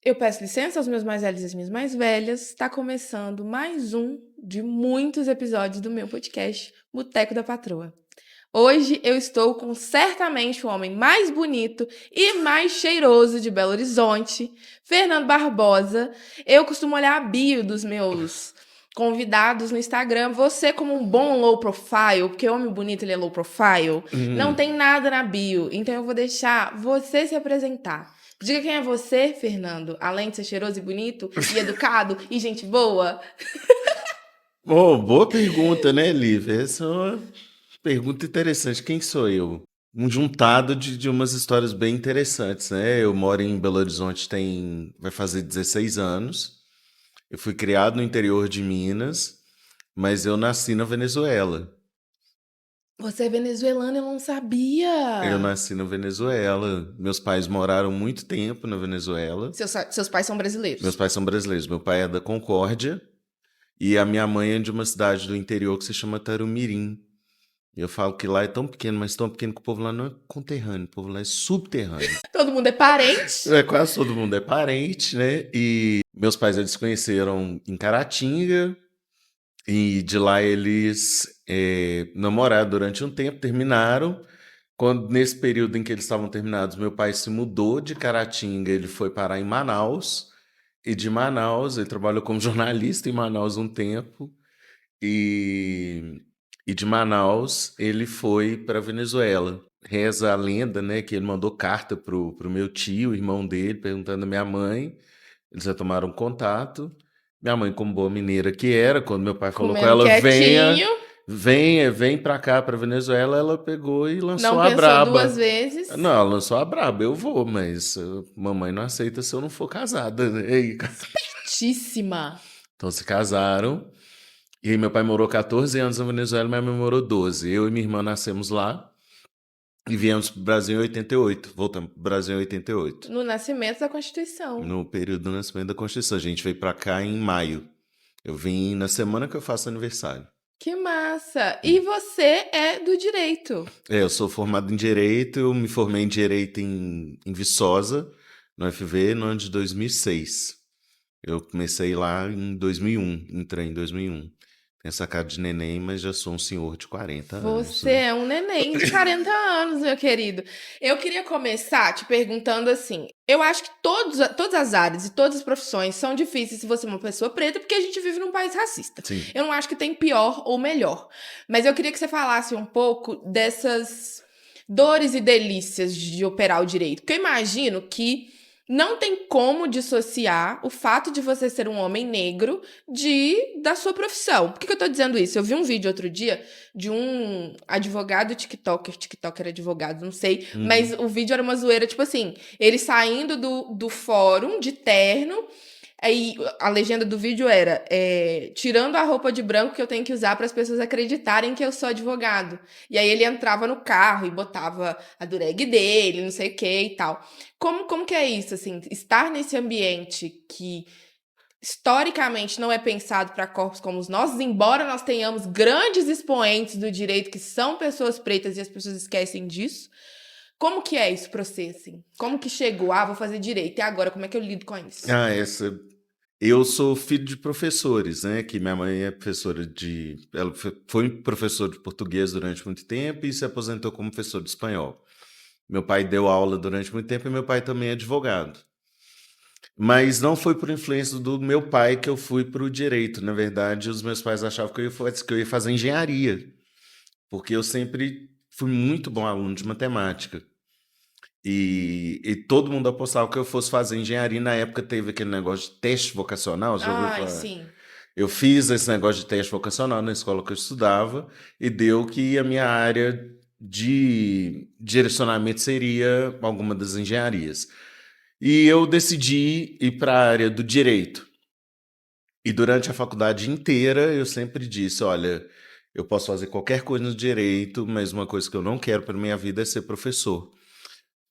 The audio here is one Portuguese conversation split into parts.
Eu peço licença aos meus mais velhos e às minhas mais velhas. Está começando mais um de muitos episódios do meu podcast, Boteco da Patroa. Hoje eu estou com certamente o homem mais bonito e mais cheiroso de Belo Horizonte, Fernando Barbosa. Eu costumo olhar a bio dos meus convidados no Instagram. Você, como um bom low profile, porque homem bonito ele é low profile, não tem nada na bio. Então eu vou deixar você se apresentar. Diga quem é você, Fernando, além de ser cheiroso e bonito, e educado, e gente boa. Oh, boa pergunta, né, Lívia? Essa é uma pergunta interessante. Quem sou eu? Um juntado de umas histórias bem interessantes, né? Eu moro em Belo Horizonte vai fazer 16 anos. Eu fui criado no interior de Minas, mas eu nasci na Venezuela. Você é venezuelano, eu não Eu sabia. nasci na Venezuela. Meus pais moraram muito tempo na Venezuela. Seus pais são Meus brasileiros. pais são brasileiros. Meu pai é da Concórdia e a minha mãe é de uma cidade do interior que se chama Tarumirim. Eu falo que lá é tão pequeno, mas tão pequeno que o povo lá não é conterrâneo, o povo lá é subterrâneo. Todo mundo é parente. É, quase todo mundo é parente, né? E meus pais eles se conheceram em Caratinga e de lá eles namoraram durante um tempo, terminaram. Quando nesse período em que eles estavam terminados, meu pai se mudou de Caratinga, ele foi parar em Manaus. E de Manaus, ele trabalhou como jornalista em Manaus um tempo. E, e de Manaus ele foi para Venezuela. Reza a lenda, né, que ele mandou carta pro meu tio, irmão dele, perguntando à minha mãe. Eles já tomaram contato. Minha mãe, como boa mineira que era, quando meu pai falou com Comendo ela, quietinho. vem pra cá, pra Venezuela, ela pegou e lançou Não a pensou duas braba. vezes. Não, ela lançou a braba, eu vou, mas mamãe não aceita se eu não for casada, né? Espertíssima. Então se casaram. E aí meu pai morou 14 anos na Venezuela, minha mãe morou 12. Eu e minha irmã nascemos lá e viemos para o Brasil em 88. Voltamos para o Brasil em 88. No nascimento da Constituição. No período do nascimento da Constituição. A gente veio para cá em maio. Eu vim na semana que eu faço aniversário. Que massa! E você é do direito. Eu sou formado em Direito, eu me formei em Direito em Viçosa, no FV, no ano de 2006. Eu comecei lá em 2001, entrei em 2001. Tenho essa cara de neném, mas já sou um senhor de 40 anos, Você né? é um neném de 40 anos, meu querido. Eu queria começar te perguntando assim: eu acho que todas as áreas e todas as profissões são difíceis se você é uma pessoa preta, porque a gente vive num país racista. Sim. Eu não acho que tem pior ou melhor. Mas eu queria que você falasse um pouco dessas dores e delícias de operar o direito. Porque eu imagino que não tem como dissociar o fato de você ser um homem negro da sua profissão. Por que eu tô dizendo isso? Eu vi um vídeo outro dia de um advogado TikToker advogado, não sei, mas o vídeo era uma zoeira, tipo assim, ele saindo do fórum de terno, aí a legenda do vídeo era tirando a roupa de branco que eu tenho que usar para as pessoas acreditarem que eu sou advogado. E aí ele entrava no carro e botava a dureg dele, não sei o que e tal. Como que é isso, assim, estar nesse ambiente que historicamente não é pensado para corpos como os nossos, embora nós tenhamos grandes expoentes do direito que são pessoas pretas e as pessoas esquecem disso. Como que é isso pra você, assim? Como que chegou? Ah, vou fazer direito. E agora, como é que eu lido com isso? Eu sou filho de professores, né? Que minha mãe é professora ela foi professora de português durante muito tempo e se aposentou como professor de espanhol. Meu pai deu aula durante muito tempo e meu pai também é advogado. Mas não foi por influência do meu pai que eu fui para o direito. Na verdade, os meus pais achavam que eu ia fazer engenharia, porque eu sempre fui muito bom aluno de matemática. E todo mundo apostava que eu fosse fazer engenharia. Na época teve aquele negócio de teste vocacional, já ouviu Ai, falar? sim. Eu fiz esse negócio de teste vocacional na escola que eu estudava e deu que a minha área de direcionamento seria alguma das engenharias. E eu decidi ir para a área do direito. E durante a faculdade inteira eu sempre disse, olha, eu posso fazer qualquer coisa no direito, mas uma coisa que eu não quero para minha vida é ser professor.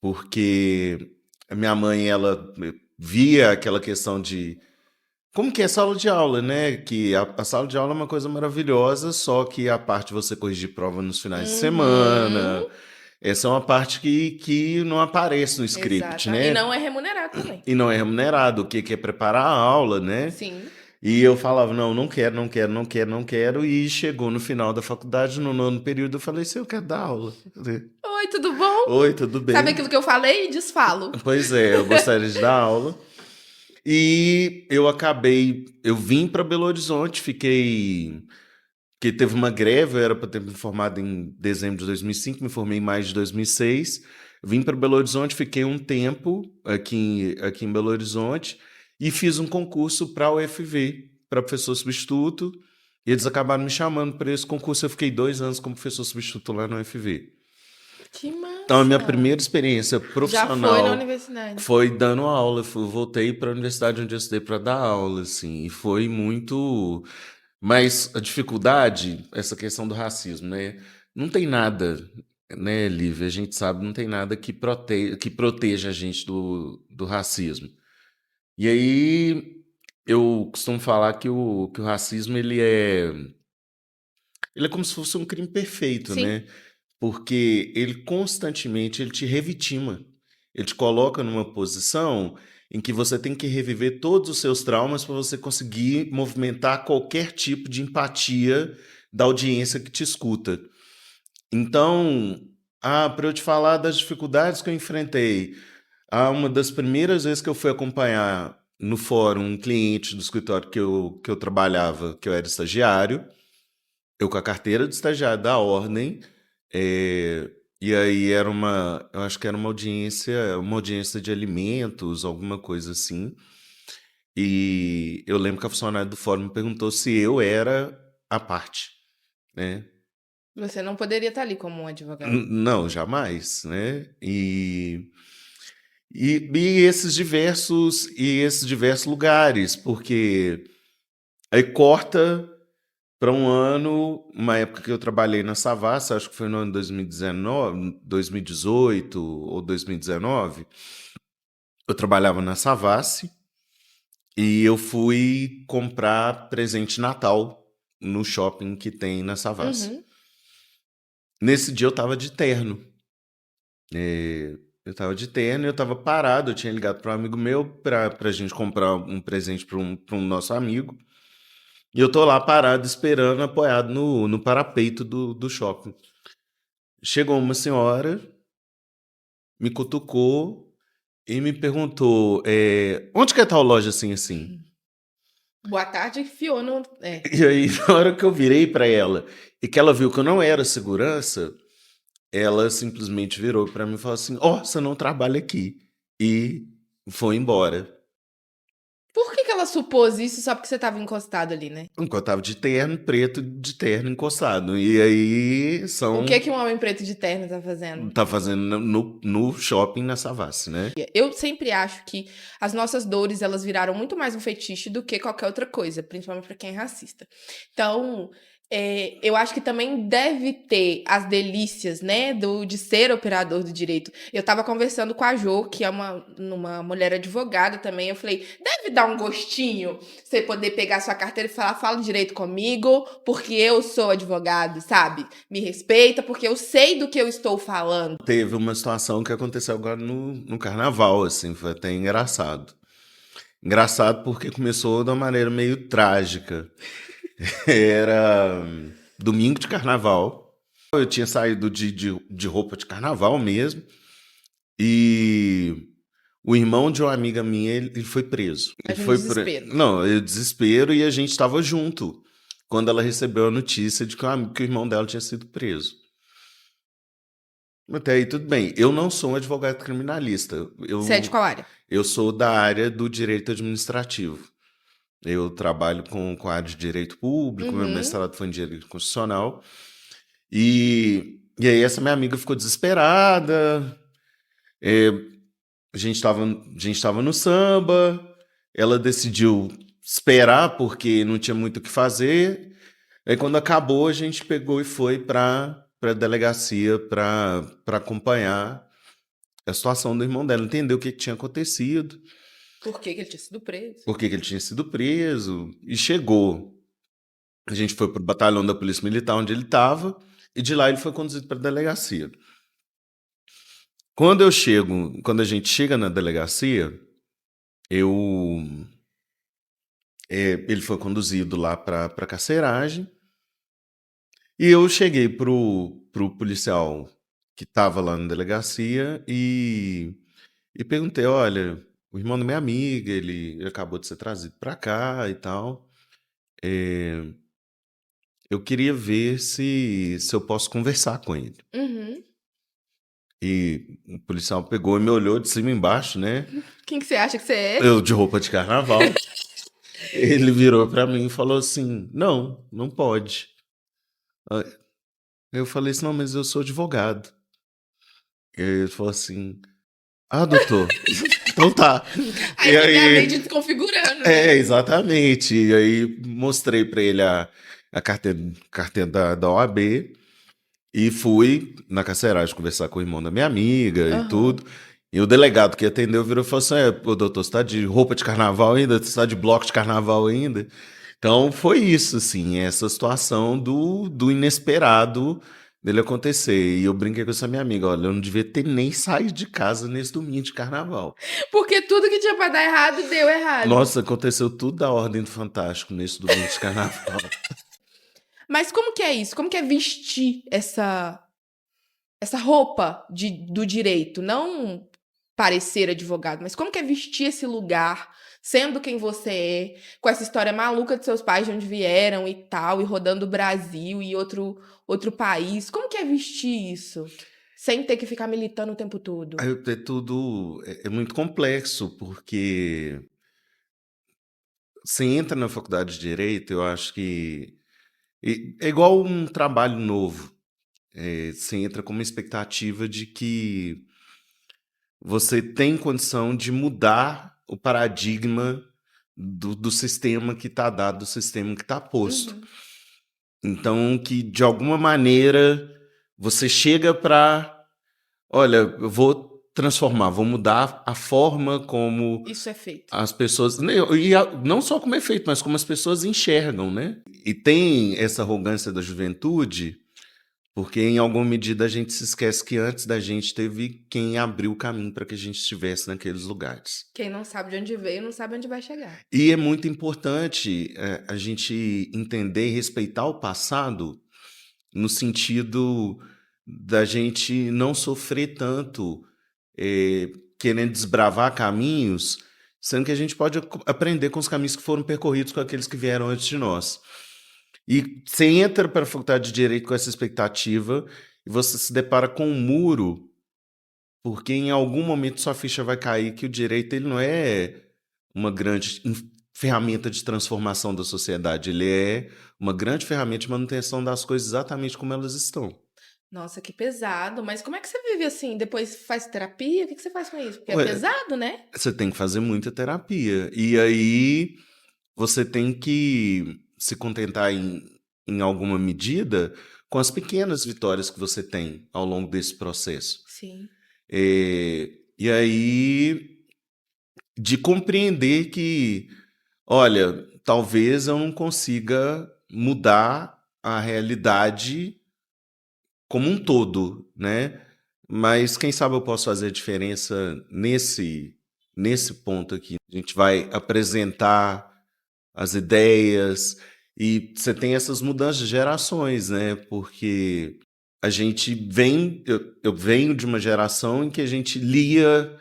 Porque a minha mãe, ela via aquela questão de como que é sala de aula, né? Que a sala de aula é uma coisa maravilhosa, só que a parte de você corrigir prova nos finais de semana, Uhum. Essa é uma parte que não aparece no script, Exato. E né? não é remunerado também. E não é remunerado, o que é preparar a aula, né? Sim. E eu falava, não, não quero, não quero, não quero, não quero. E chegou no final da faculdade, no nono período, eu falei, se eu quero dar aula. Oi, tudo bom? Oi, tudo Sabe bem? aquilo que eu falei? Desfalo. Pois é, eu gostaria de dar aula. E eu vim para Belo Horizonte, que teve uma greve, eu era para ter me formado em dezembro de 2005, me formei em maio de 2006. Vim para Belo Horizonte, fiquei um tempo aqui em Belo Horizonte e fiz um concurso para a UFV, para professor substituto, e eles acabaram me chamando para esse concurso. Eu fiquei 2 anos como professor substituto lá na UFV. Que Então, a minha massa. primeira experiência Já foi na profissional universidade. foi dando aula. Voltei para a universidade onde eu estudei para dar aula, assim, e foi muito. Mas a dificuldade, essa questão do racismo, né? Não tem nada, né, Lívia? A gente sabe, não tem nada que proteja a gente do racismo. E aí, eu costumo falar que o racismo ele é como se fosse um crime perfeito, Sim. né? Porque ele constantemente ele te revitima. Ele te coloca numa posição em que você tem que reviver todos os seus traumas para você conseguir movimentar qualquer tipo de empatia da audiência que te escuta. Então, para eu te falar das dificuldades que eu enfrentei, uma das primeiras vezes que eu fui acompanhar no fórum um cliente do escritório que eu trabalhava, que eu era estagiário, eu com a carteira de estagiário da ordem, é, e aí eu acho que era uma audiência de alimentos, alguma coisa assim. E eu lembro que a funcionária do fórum me perguntou se eu era a parte, né? Você não poderia estar ali como um advogado. Não, jamais, né? E esses diversos lugares, porque aí corta para um ano, uma época que eu trabalhei na Savassi, acho que foi no ano 2019, 2018 ou 2019, eu trabalhava na Savassi e eu fui comprar presente de Natal no shopping que tem na Savassi. Uhum. Nesse dia eu tava de terno. Eu tava de terno e eu tava parado, eu tinha ligado para um amigo meu pra gente comprar um presente para um nosso amigo. E eu tô lá parado, esperando, apoiado no parapeito do shopping. Chegou uma senhora, me cutucou e me perguntou: onde que é tal loja assim, assim? Boa tarde, Fiona. É. E aí, na hora que eu virei pra ela e que ela viu que eu não era segurança, ela simplesmente virou pra mim e falou assim: Ó, você não trabalha aqui. E foi embora. Por que ela supôs isso só porque você estava encostado ali, né? Enquanto eu tava de terno, preto, de terno encostado. E aí O são. que que um homem preto de terno tá fazendo? Tá fazendo no shopping na Savassi, né? Eu sempre acho que as nossas dores, elas viraram muito mais um fetiche do que qualquer outra coisa, principalmente para quem é racista. Então, eu acho que também deve ter as delícias, né, de ser operador do direito. Eu tava conversando com a Jo, que é uma mulher advogada também. Eu falei, deve dar um gostinho você poder pegar sua carteira e falar, fala direito comigo, porque eu sou advogado, sabe? Me respeita, porque eu sei do que eu estou falando. Teve uma situação que aconteceu agora no carnaval, assim, foi até engraçado. Engraçado porque começou de uma maneira meio trágica. Era domingo de carnaval. Eu tinha saído de roupa de carnaval mesmo. E o irmão de uma amiga minha, ele foi preso. Ele Imagina o desespero. Não, eu desespero e a gente estava junto. Quando ela recebeu a notícia de que o irmão dela tinha sido preso. Até aí tudo bem. Eu não sou um advogado criminalista. Você é de qual área? Eu sou da área do direito administrativo. Eu trabalho com a área de direito público, meu Uhum. mestrado foi em direito constitucional. E aí essa minha amiga ficou desesperada. é, a gente tava no samba, ela decidiu esperar porque não tinha muito o que fazer. Aí quando acabou, a gente pegou e foi para delegacia para acompanhar a situação do irmão dela, entender o que tinha acontecido, Por que que ele tinha sido preso? por que ele tinha sido preso, e chegou. A gente foi para o batalhão da Polícia Militar onde ele estava, e de lá ele foi conduzido para a delegacia. Quando a gente chega na delegacia, eu, ele foi conduzido lá para carceragem e eu cheguei pro policial que estava lá na delegacia e perguntei, olha, o irmão da minha amiga, ele acabou de ser trazido para cá e tal. É, eu queria ver se eu posso conversar com ele. Uhum. E o policial pegou e me olhou de cima e embaixo, né? Quem que você acha que você é? Eu de roupa de carnaval. Ele virou pra mim e falou assim: Não, não pode. Aí eu falei assim: Não, mas eu sou advogado. E aí ele falou assim: Ah, doutor, então tá. Aí E você vê a aí, mente desconfigurando, né? exatamente. E aí mostrei pra ele a carteira da OAB. E fui na carceragem conversar com o irmão da minha amiga e Aham. tudo. E o delegado que atendeu virou e falou assim: Ô, doutor, você tá de roupa de carnaval ainda? Você tá de bloco de carnaval ainda? Então foi isso, assim, essa situação do inesperado dele acontecer. E eu brinquei com essa minha amiga: olha, eu não devia ter nem saído de casa nesse domingo de carnaval. Porque tudo que tinha pra dar errado, deu errado. Nossa, aconteceu tudo da ordem do Fantástico nesse domingo de carnaval. Mas como que é isso? Como que é vestir essa roupa do direito? Não parecer advogado, mas como que é vestir esse lugar, sendo quem você é, com essa história maluca de seus pais de onde vieram e tal, e rodando o Brasil e outro país. Como que é vestir isso? Sem ter que ficar militando o tempo todo. Aí é tudo é muito complexo, porque você entra na faculdade de Direito, eu acho que é igual um trabalho novo. Você entra com uma expectativa de que você tem condição de mudar o paradigma do sistema que está dado, do sistema que está posto. Uhum. Então, que de alguma maneira você chega para, olha, eu vou transformar, vou mudar a forma como Isso é feito. as pessoas, né, não só como é feito, mas como as pessoas enxergam, né? E tem essa arrogância da juventude, porque em alguma medida a gente se esquece que antes da gente teve quem abriu o caminho para que a gente estivesse naqueles lugares. Quem não sabe de onde veio, não sabe onde vai chegar. E é muito importante a gente entender e respeitar o passado no sentido da gente não sofrer tanto querendo desbravar caminhos, sendo que a gente pode aprender com os caminhos que foram percorridos com aqueles que vieram antes de nós. E você entra para a faculdade de Direito com essa expectativa e você se depara com um muro, porque em algum momento sua ficha vai cair que o direito ele não é uma grande ferramenta de transformação da sociedade, ele é uma grande ferramenta de manutenção das coisas exatamente como elas estão. Nossa, que pesado. Mas como é que você vive assim? Depois faz terapia? O que você faz com isso? Porque é Ué, pesado, né? você tem que fazer muita terapia. E aí você tem que se contentar em alguma medida com as pequenas vitórias que você tem ao longo desse processo. Sim. E aí de compreender que, olha, talvez eu não consiga mudar a realidade como um todo, né? Mas quem sabe eu posso fazer a diferença nesse ponto aqui. A gente vai apresentar as ideias e você tem essas mudanças de gerações, né? Porque a gente vem, eu venho de uma geração em que a gente lia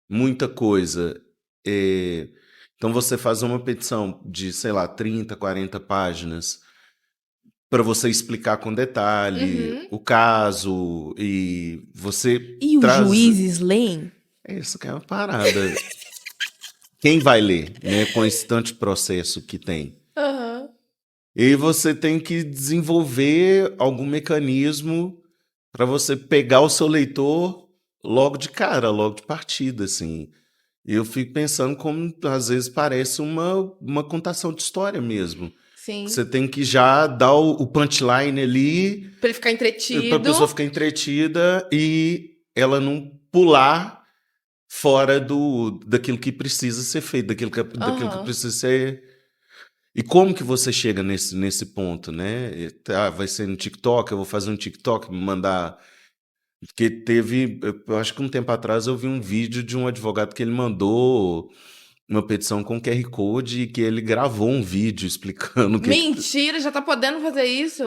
muita coisa. É, então você faz uma petição de, sei lá, 30, 40 páginas para você explicar com detalhe Uhum. o caso e você E os traz. juízes leem? É isso que é uma parada. Quem vai ler, né, com esse tanto de processo que tem? Aham. E você tem que desenvolver algum mecanismo para você pegar o seu leitor logo de cara, logo de partida, assim. E eu fico pensando como às vezes parece uma contação de história mesmo. Sim. Você tem que já dar o punchline ali Pra ele ficar para a entretido. pessoa ficar entretida e ela não pular fora daquilo que precisa ser feito, daquilo que Aham. precisa ser. E como que você chega nesse ponto, né? Vai ser no TikTok, eu vou fazer um TikTok, mandar Porque eu acho que um tempo atrás eu vi um vídeo de um advogado que ele mandou uma petição com QR Code e que ele gravou um vídeo explicando o que Mentira, já tá podendo fazer isso?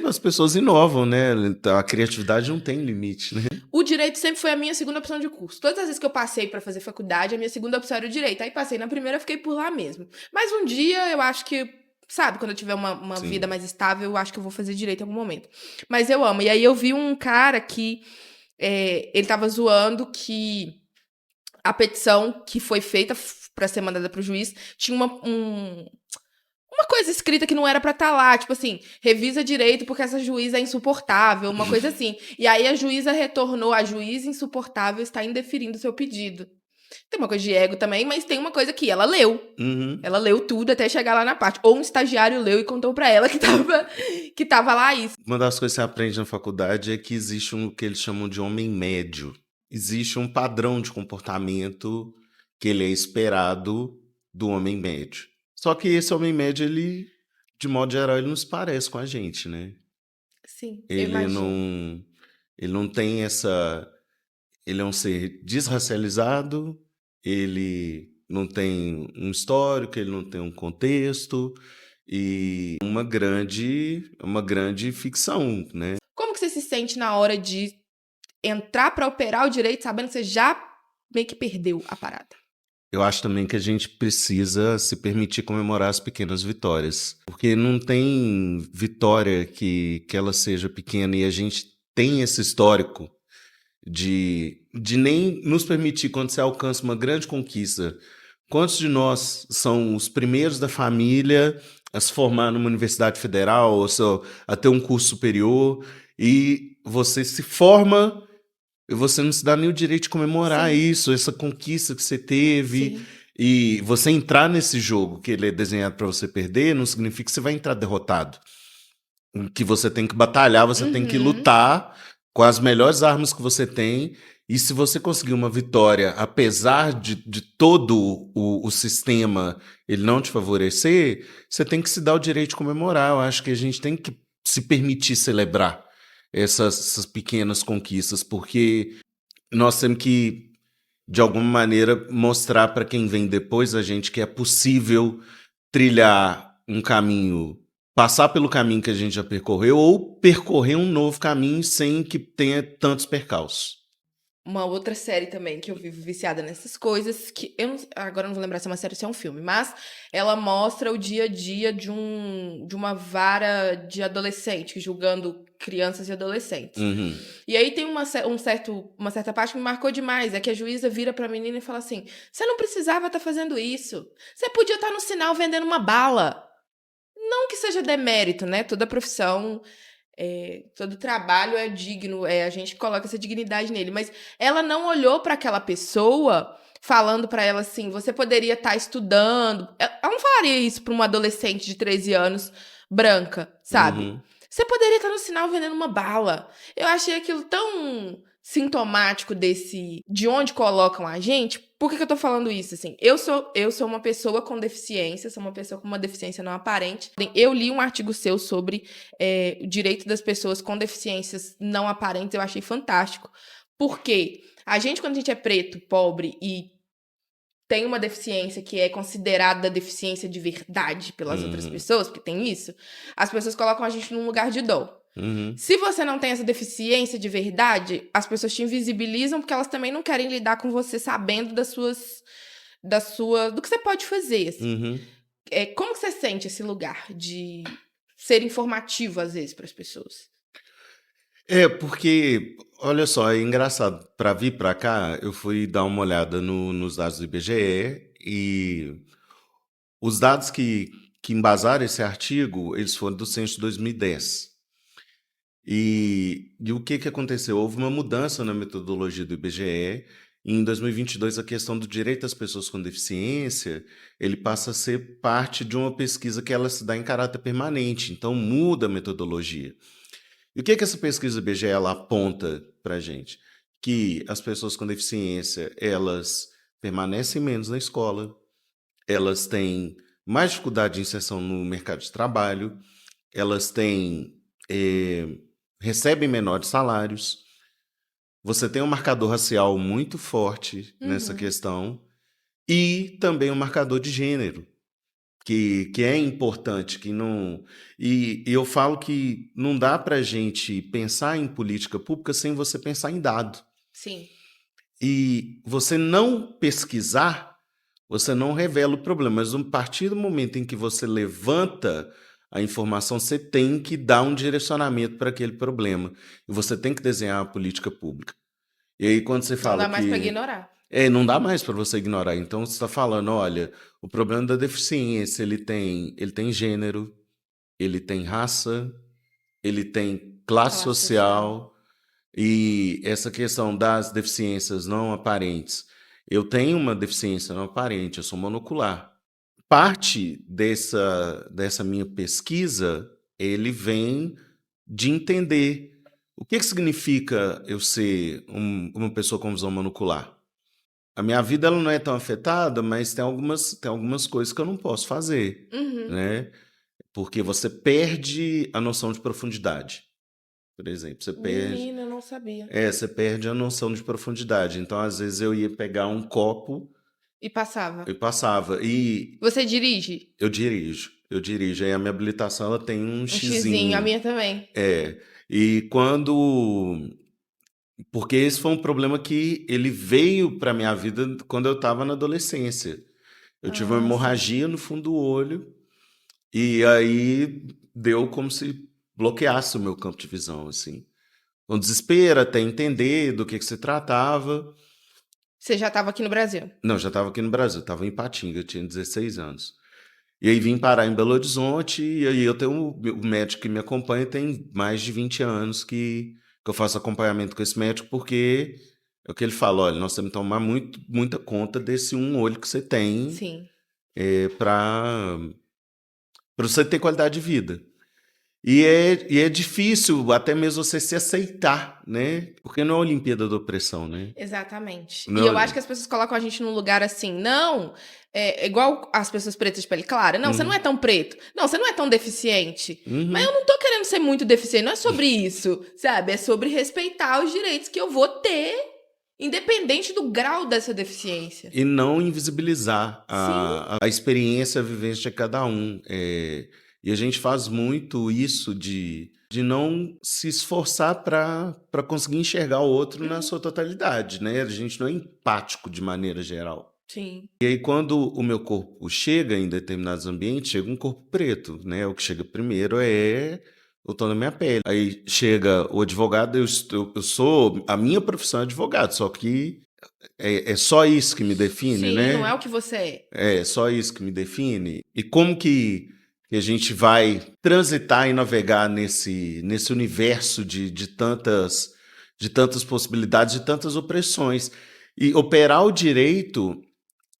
as pessoas inovam, né? A criatividade não tem limite, né? O direito sempre foi a minha segunda opção de curso. Todas as vezes que eu passei pra fazer faculdade, a minha segunda opção era o direito. Aí passei na primeira, fiquei por lá mesmo. Mas um dia eu acho que, sabe, quando eu tiver uma vida Sim. mais estável, eu acho que eu vou fazer direito em algum momento. Mas eu amo. E aí eu vi um cara que ele tava zoando que a petição que foi feita pra ser mandada pro juiz tinha uma coisa escrita que não era pra estar lá, tipo assim, revisa direito porque essa juíza é insuportável, uma coisa assim. E aí a juíza retornou, a juíza insuportável está indeferindo seu pedido. Tem uma coisa de ego também, mas tem uma coisa que ela leu. Uhum. Ela leu tudo até chegar lá na parte. Ou um estagiário leu e contou pra ela que tava lá isso. Uma das coisas que você aprende na faculdade é que existe o que eles chamam de homem médio. Existe um padrão de comportamento que ele é esperado do homem médio. Só que esse homem médio, ele, de modo geral, ele não se parece com a gente, né? Sim, eu Ele imagino. não, ele não tem essa. Ele é um ser desracializado, ele não tem um histórico, ele não tem um contexto e uma grande ficção, né? Como que você se sente na hora de entrar pra operar o direito sabendo que você já meio que perdeu a parada? Eu acho também que a gente precisa se permitir comemorar as pequenas vitórias, porque não tem vitória que ela seja pequena e a gente tem esse histórico de nem nos permitir, quando você alcança uma grande conquista. Quantos de nós são os primeiros da família a se formar numa universidade federal, ou a ter um curso superior, e você se forma e você não se dá nem o direito de comemorar Sim, isso, essa conquista que você teve. sim. E você entrar nesse jogo que ele é desenhado para você perder, não significa que você vai entrar derrotado. Que você tem que batalhar, você tem que Uhum. lutar com as melhores armas que você tem. E se você conseguir uma vitória, apesar de todo o sistema ele não te favorecer, você tem que se dar o direito de comemorar. Eu acho que a gente tem que se permitir celebrar essas pequenas conquistas, porque nós temos que, de alguma maneira, mostrar para quem vem depois da gente que é possível trilhar um caminho, passar pelo caminho que a gente já percorreu, ou percorrer um novo caminho sem que tenha tantos percalços. Uma outra série também que eu vivo viciada nessas coisas, que eu agora não vou lembrar se é uma série ou se é um filme, mas ela mostra o dia a dia de uma vara de adolescente, julgando crianças e adolescentes. Uhum. E aí tem uma certa parte que me marcou demais, é que a juíza vira pra menina e fala assim: você não precisava estar fazendo isso. Você podia estar no sinal vendendo uma bala. Não que seja demérito, né? Toda profissão todo trabalho é digno, a gente coloca essa dignidade nele. Mas ela não olhou para aquela pessoa falando para ela assim: você poderia estar estudando. Ela não falaria isso para uma adolescente de 13 anos, branca, sabe? Uhum. Você poderia estar no sinal vendendo uma bala. Eu achei aquilo tão sintomático de onde colocam a gente. Por que eu tô falando isso, assim? Eu sou uma pessoa com deficiência, sou uma pessoa com uma deficiência não aparente. Eu li um artigo seu sobre o direito das pessoas com deficiências não aparentes, eu achei fantástico. Porque quando a gente é preto, pobre e tem uma deficiência que é considerada deficiência de verdade pelas outras Uhum. pessoas, porque tem isso, as pessoas colocam a gente num lugar de dó. Uhum. Se você não tem essa deficiência de verdade, as pessoas te invisibilizam porque elas também não querem lidar com você sabendo do que você pode fazer, assim. Uhum. Como que você sente esse lugar de ser informativo, às vezes, para as pessoas? Porque, olha só, é engraçado. Para vir para cá, eu fui dar uma olhada nos dados do IBGE e os dados que embasaram esse artigo, eles foram do censo de 2010. E o que aconteceu? Houve uma mudança na metodologia do IBGE. E em 2022, a questão do direito das pessoas com deficiência, ele passa a ser parte de uma pesquisa que ela se dá em caráter permanente. Então, muda a metodologia. E o que essa pesquisa do IBGE ela aponta para a gente? Que as pessoas com deficiência, elas permanecem menos na escola, elas têm mais dificuldade de inserção no mercado de trabalho, elas têm, recebem menores salários, você tem um marcador racial muito forte nessa Uhum. questão e também um marcador de gênero, que é importante, que não. E eu falo que não dá para gente pensar em política pública sem você pensar em dado. Sim. E você não pesquisar, você não revela o problema, mas a partir do momento em que você levanta a informação, você tem que dar um direcionamento para aquele problema. E você tem que desenhar a política pública. E aí, quando você Não fala dá mais pra que. ignorar. Não dá mais para você ignorar. Então, você está falando, olha, o problema da deficiência, ele tem gênero, ele tem raça, ele tem classe Classe social. social, e essa questão das deficiências não aparentes. Eu tenho uma deficiência não aparente, eu sou monocular. Parte dessa minha pesquisa, ele vem de entender o que significa eu ser uma pessoa com visão monocular. A minha vida ela não é tão afetada, mas tem algumas coisas que eu não posso fazer, Uhum. né? Porque você perde a noção de profundidade. Por exemplo, Menina, eu não sabia. você perde a noção de profundidade. Então, às vezes, eu ia pegar um copo E passava. e passava. E Você dirige? eu dirijo. Aí a minha habilitação ela tem um Um xizinho, a xizinho. minha também. E quando. Porque esse foi um problema que ele veio para minha vida quando eu estava na adolescência. Eu tive uma Ah, sim. hemorragia no fundo do olho e aí deu como se bloqueasse o meu campo de visão, assim. Um desespero até entender do que se tratava. Você já estava aqui no Brasil? Não, já estava aqui no Brasil, estava em Ipatinga, eu tinha 16 anos. E aí vim parar em Belo Horizonte, e aí eu tenho o médico que me acompanha, tem mais de 20 anos que eu faço acompanhamento com esse médico, porque é o que ele fala, olha, nós temos que tomar muita conta desse um olho que você tem Sim. para você ter qualidade de vida. E é difícil até mesmo você se aceitar, né? Porque não é a Olimpíada da opressão, né? Exatamente. E Não, eu acho que as pessoas colocam a gente num lugar assim, não, é igual as pessoas pretas de pele clara. Não, você não é uhum, tão preto. Não, você não é tão deficiente. Mas eu uhum. não tô querendo ser muito deficiente, não é sobre isso, sabe? É sobre respeitar os direitos que eu vou ter, independente do grau dessa deficiência. E não invisibilizar Sim. a experiência, a vivência de cada um. E a gente faz muito isso de não se esforçar para conseguir enxergar o outro na Uhum. sua totalidade, né? A gente não é empático de maneira geral. Sim. E aí, quando o meu corpo chega em determinados ambientes, chega um corpo preto, né? O que chega primeiro é o tom da minha pele. Aí chega o advogado, eu sou. A minha profissão é advogado, só que é só isso que me define, Sim, não é né? o que você é. É só isso que me define. E como que a gente vai transitar e navegar nesse universo de tantas possibilidades, de tantas opressões. E operar o direito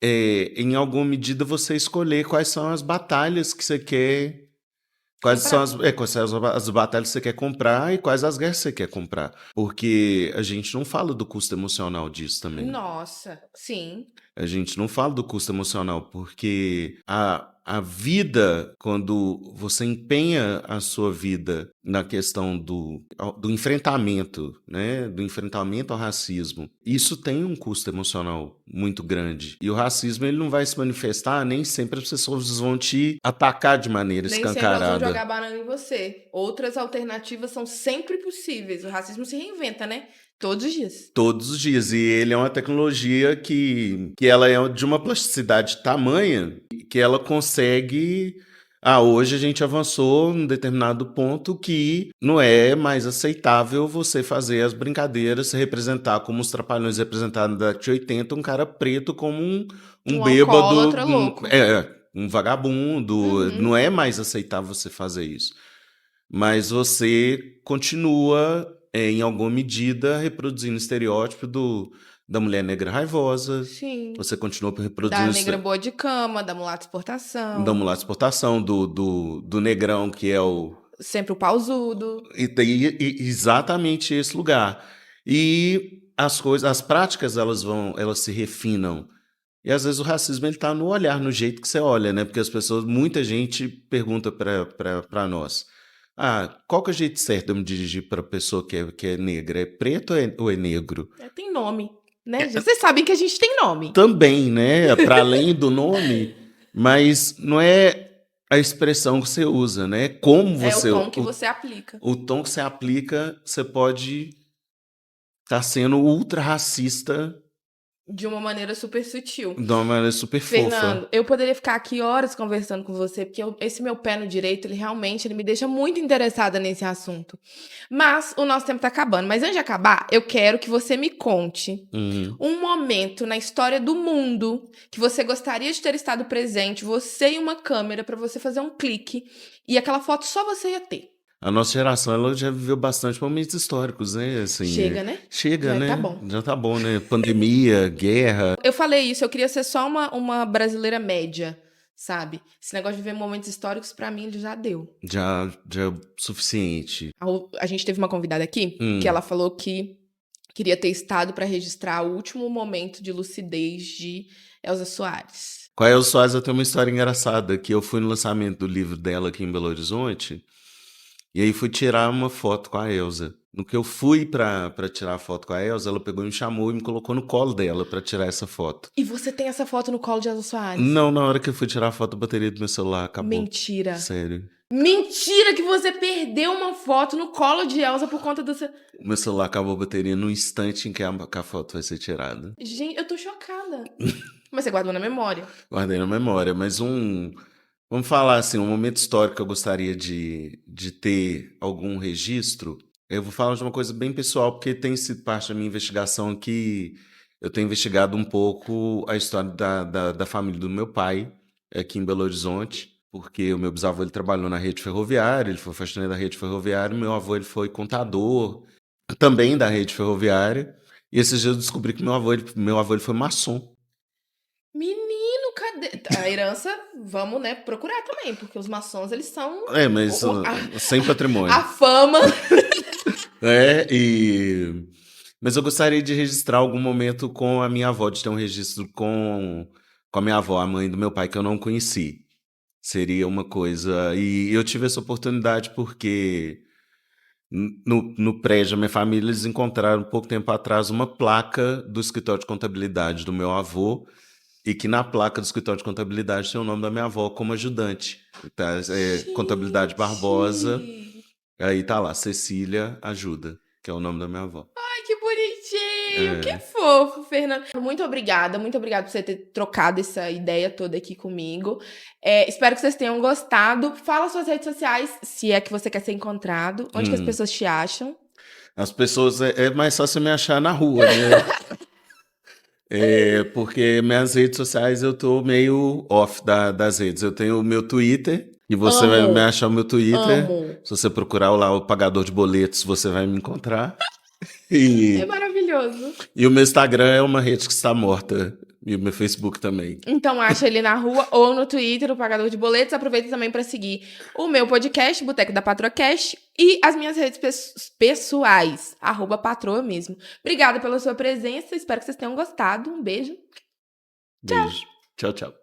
em alguma medida, você escolher quais são as batalhas que você quer. Quais são Comprar. quais são as batalhas que você quer comprar e quais as guerras que você quer comprar. Porque a gente não fala do custo emocional disso também. Nossa, sim. A gente não fala do custo emocional, porque a vida, quando você empenha a sua vida na questão do enfrentamento, né? Do enfrentamento ao racismo, isso tem um custo emocional muito grande. E o racismo ele não vai se manifestar, nem sempre as pessoas vão te atacar de maneira Nem sempre elas vão escancarada. jogar banana em você. Outras alternativas são sempre possíveis. O racismo se reinventa, né? Todos os dias. Todos os dias. E ele é uma tecnologia que ela é de uma plasticidade tamanha que ela consegue. Hoje a gente avançou num determinado ponto que não é mais aceitável você fazer as brincadeiras, se representar como os Trapalhões representados na década de 80, um cara preto como um Um bêbado, alcoólatra louco. um vagabundo. Não Uhum. é mais aceitável você fazer isso. Mas você continua, em alguma medida, reproduzindo o estereótipo da mulher negra raivosa, Sim. você continua Da reproduzindo negra boa de cama, da mulata da exportação. mulata exportação, do negrão, que é o. Sempre o pausudo. E tem exatamente esse lugar. E as práticas, elas se refinam. E às vezes o racismo ele tá no olhar, no jeito que você olha, né? Porque muita gente pergunta para nós. qual que é o jeito certo de eu me dirigir pra pessoa que é negra? É preto ou é negro? Tem nome, né? Vocês sabem que a gente tem nome. Também, né? Para além do nome, mas não é a expressão que você usa, né? Como É o você. tom que você aplica. O tom que você aplica, você pode estar sendo ultra racista De uma maneira super sutil. de uma maneira super Fernando, fofa. eu poderia ficar aqui horas conversando com você, porque esse meu pé no direito, ele me deixa muito interessada nesse assunto. Mas o nosso tempo tá acabando. Mas antes de acabar, eu quero que você me conte Uhum. um momento na história do mundo que você gostaria de ter estado presente, você e uma câmera, pra você fazer um clique, e aquela foto só você ia ter. A nossa geração, ela já viveu bastante momentos históricos, né? Assim, Chega, né? chega, Já tá né? bom. Já tá bom, né? Pandemia, guerra. Eu falei isso, eu queria ser só uma brasileira média, sabe? Esse negócio de viver momentos históricos, pra mim, ele já deu. Já é o suficiente. A gente teve uma convidada aqui Hum. que ela falou que queria ter estado pra registrar o último momento de lucidez de Elza Soares. Com a Elza Soares eu tenho uma história engraçada, que eu fui no lançamento do livro dela aqui em Belo Horizonte, e aí fui tirar uma foto com a Elza. No que eu fui pra tirar a foto com a Elza, ela pegou e me chamou e me colocou no colo dela pra tirar essa foto. E você tem essa foto no colo de Elza Soares? Não, na hora que eu fui tirar a foto, a bateria do meu celular acabou. Mentira. Sério. Mentira que você perdeu uma foto no colo de Elza por conta do seu... O meu celular acabou a bateria no instante em que a foto vai ser tirada. Gente, eu tô chocada. Mas você guardou na memória. Guardei na memória, mas vamos falar assim, um momento histórico que eu gostaria de ter algum registro. Eu vou falar de uma coisa bem pessoal, porque tem sido parte da minha investigação que eu tenho investigado um pouco a história da família do meu pai aqui em Belo Horizonte, porque o meu bisavô ele trabalhou na rede ferroviária, ele foi faxineiro da rede ferroviária, meu avô ele foi contador também da rede ferroviária, e esses dias eu descobri que meu avô ele foi maçom. Menino, cadê? A herança, vamos, né, procurar também, porque os maçons, eles são... Mas sem patrimônio. A fama... Mas eu gostaria de registrar algum momento com a minha avó, de ter um registro com a minha avó, a mãe do meu pai, que eu não conheci. Seria uma coisa... E eu tive essa oportunidade porque no prédio da minha família, eles encontraram, pouco tempo atrás, uma placa do escritório de contabilidade do meu avô, e que na placa do escritório de contabilidade tem o nome da minha avó como ajudante. Tá? Contabilidade Barbosa. Aí tá lá, Cecília Ajuda, que é o nome da minha avó. Ai, que bonitinho, que fofo, Fernando. Muito obrigada por você ter trocado essa ideia toda aqui comigo. Espero que vocês tenham gostado. Fala suas redes sociais, se é que você quer ser encontrado. Onde que as pessoas te acham? As pessoas, é mais fácil me achar na rua, né? Porque minhas redes sociais eu tô meio off das redes. Eu tenho o meu Twitter, e você vai me achar o meu Twitter. Amo. Se você procurar lá o pagador de boletos, você vai me encontrar. É maravilhoso. E o meu Instagram é uma rede que está morta. E o meu Facebook também. Então acha ele na rua ou no Twitter, o Pagador de Boletos. Aproveita também para seguir o meu podcast, Boteco da Patroa Cast, e as minhas redes pessoais, @patroa mesmo. Obrigada pela sua presença, espero que vocês tenham gostado. Um beijo. Beijo. Tchau, tchau.